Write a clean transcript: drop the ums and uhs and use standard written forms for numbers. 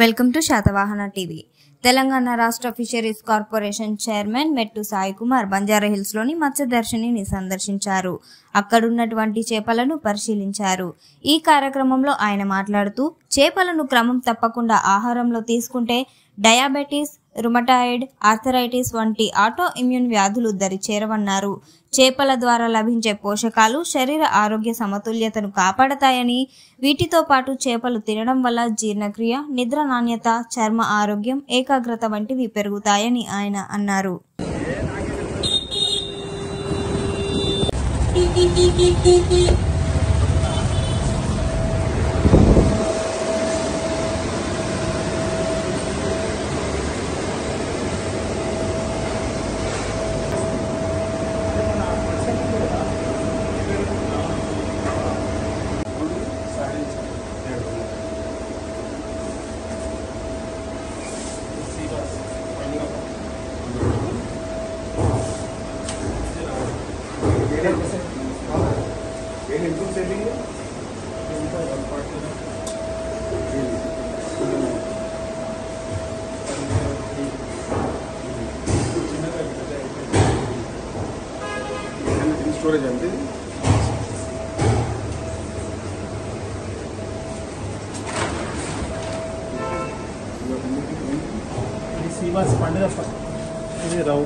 Welcome to Satavahana TV. Telangana రాష్ట్ర fisheries corporation chairman మెట్టు సాయి కుమార్ బంజారాహిల్స్లోని మత్స్యదర్శినిని సందర్శించారు. అక్కడున్నటువంటి చేపలను పరిశీలించారు. ఈ కార్యక్రమంలో ఆయన మాట్లాడుతూ, చేపలను క్రమం తప్పకుండా ఆహారంలో తీసుకుంటే డయాబెటీస్, రుమటాయిడ్, ఆర్థరైటిస్ వంటి ఆటో ఇమ్యూన్ వ్యాధులు దరిచేరవన్నారు. చేపల ద్వారా లభించే పోషకాలు శరీర ఆరోగ్య సమతుల్యతను కాపాడతాయని, వీటితో పాటు చేపలు తినడం వల్ల జీర్ణక్రియ, నిద్ర నాణ్యత, చర్మ ఆరోగ్యం, ఏకాగ్రత వంటివి పెరుగుతాయని ఆయన అన్నారు. స్టోరేజ్ అంటే పండుగ రావు